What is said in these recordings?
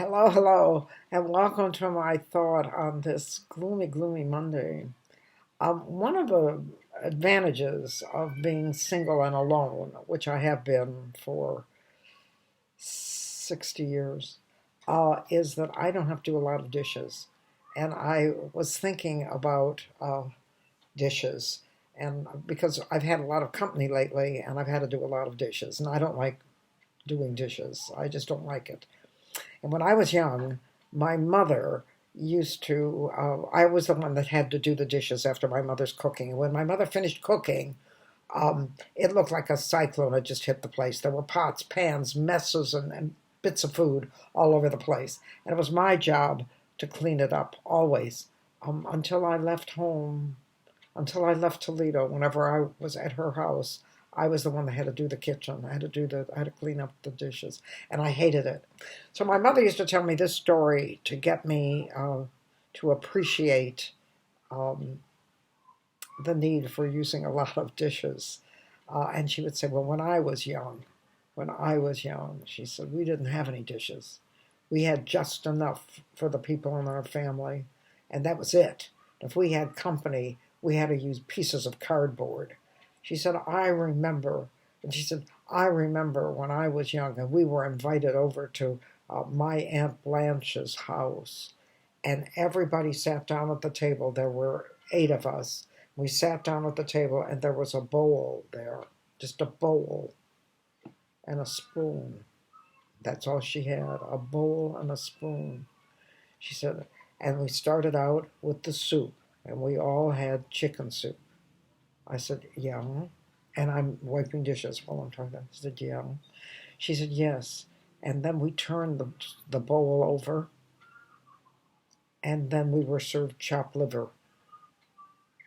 Hello, hello, and welcome to my thought on this gloomy, gloomy Monday. One of the advantages of being single and alone, which I have been for 60 years, is that I don't have to do a lot of dishes. And I was thinking about dishes, and because I've had a lot of company lately and I've had to do a lot of dishes, and I don't like doing dishes, I just don't like it. And when I was young, my mother used to, I was the one that had to do the dishes after my mother's cooking. When my mother finished cooking, it looked like a cyclone had just hit the place. There were pots, pans, messes, and bits of food all over the place. And it was my job to clean it up always until I left home, until I left Toledo. Whenever I was at her house, I was the one that had to do the kitchen. I had to clean up the dishes, and I hated it. So my mother used to tell me this story to get me to appreciate um, the need for using a lot of dishes. And she would say, "Well, when I was young," she said, "we didn't have any dishes. We had just enough for the people in our family, and that was it. If we had company, we had to use pieces of cardboard." She said, she said, "I remember when I was young and we were invited over to my Aunt Blanche's house, and everybody sat down at the table. There were eight of us. We sat down at the table, and there was a bowl there, just a bowl and a spoon. That's all she had, a bowl and a spoon." She said, "And we started out with the soup, and we all had chicken soup." I said, "Yeah." And I'm wiping dishes while I'm talking. I said, "Yeah." She said, "Yes." And then we turned the bowl over, and then we were served chopped liver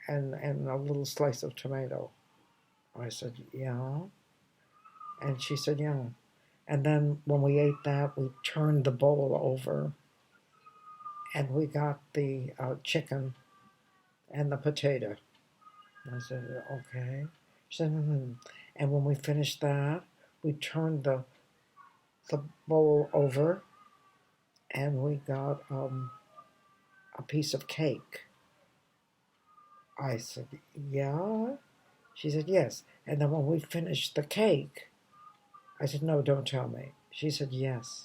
and a little slice of tomato. I said, "Yeah." And she said, "Yeah." And then when we ate that, we turned the bowl over and we got the chicken and the potato. I said, "Okay." She said, "Hmm." And when we finished that, we turned the bowl over and we got a piece of cake. I said, "Yeah." She said, "Yes." And then when we finished the cake, I said, "No, don't tell me." She said, "Yes."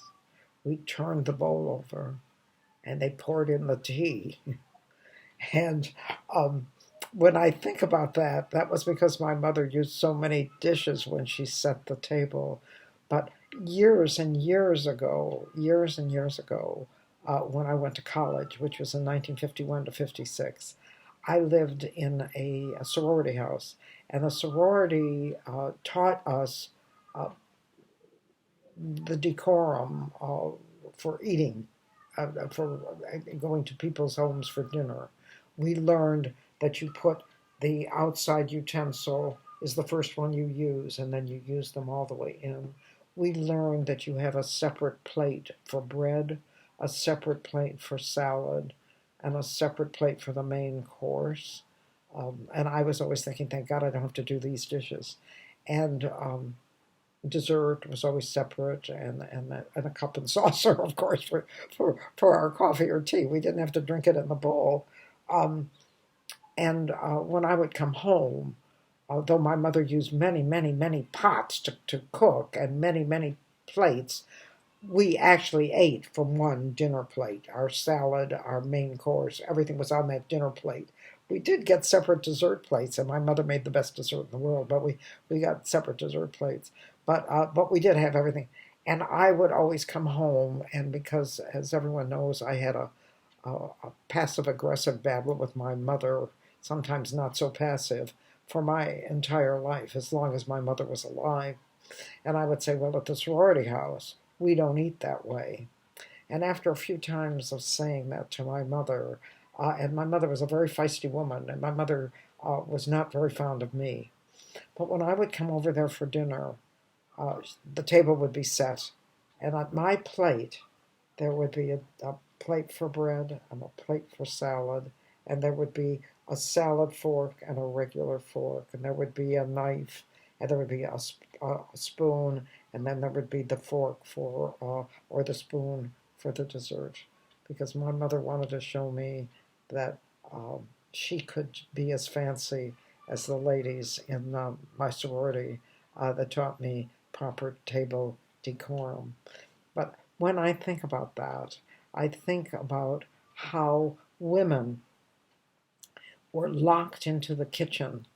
We turned the bowl over and they poured in the tea. And um, when I think about that, that was because my mother used so many dishes when she set the table. But years and years ago, when I went to college, which was in 1951 to 56, I lived in a sorority house, and the sorority taught us uh, the decorum for eating, for going to people's homes for dinner. We learned that you put the outside utensil is the first one you use, and then you use them all the way in. We learned that you have a separate plate for bread, a separate plate for salad, and a separate plate for the main course. And I was always thinking, thank God I don't have to do these dishes. And dessert was always separate, and a cup and saucer, of course, for our coffee or tea. We didn't have to drink it in the bowl. Um, and when I would come home, although my mother used many, many, many pots to cook and many, many plates, we actually ate from one dinner plate. Our salad, our main course, everything was on that dinner plate. We did get separate dessert plates, and my mother made the best dessert in the world, but we got separate dessert plates. But we did have everything. And I would always come home, and because, as everyone knows, I had a passive aggressive battle with my mother, sometimes not so passive, for my entire life, as long as my mother was alive. And I would say, "Well, at the sorority house, we don't eat that way." And after a few times of saying that to my mother, and my mother was a very feisty woman, and my mother was not very fond of me. But when I would come over there for dinner, the table would be set, and at my plate, there would be a plate for bread and a plate for salad, and there would be a salad fork and a regular fork, and there would be a knife, and there would be a spoon, and then there would be the fork for or the spoon for the dessert because my mother wanted to show me that she could be as fancy as the ladies in my sorority that taught me proper table decorum. But when I think about that, I think about how women were locked into the kitchen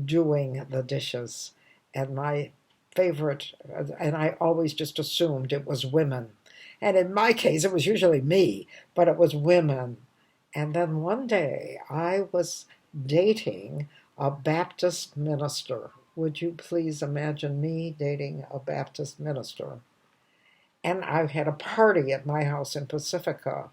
doing the dishes. And my favorite, and I always just assumed it was women. And in my case, it was usually me, but it was women. And then one day I was dating a Baptist minister. Would you please imagine me dating a Baptist minister? And I had a party at my house in Pacifica.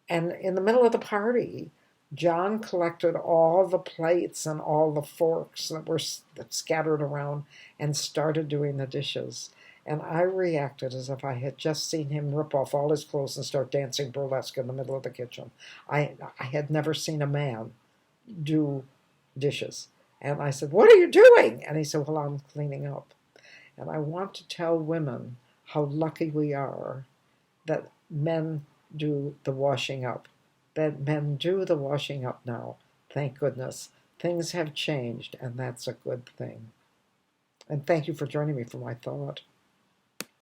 And in the middle of the party, John collected all the plates and all the forks that were scattered around and started doing the dishes. And I reacted as if I had just seen him rip off all his clothes and start dancing burlesque in the middle of the kitchen. I had never seen a man do dishes. And I said, "What are you doing?" And he said, "Well, I'm cleaning up." And I want to tell women how lucky we are that men do the washing up, that men do the washing up now. Thank goodness. Things have changed, and that's a good thing. And thank you for joining me for my thought.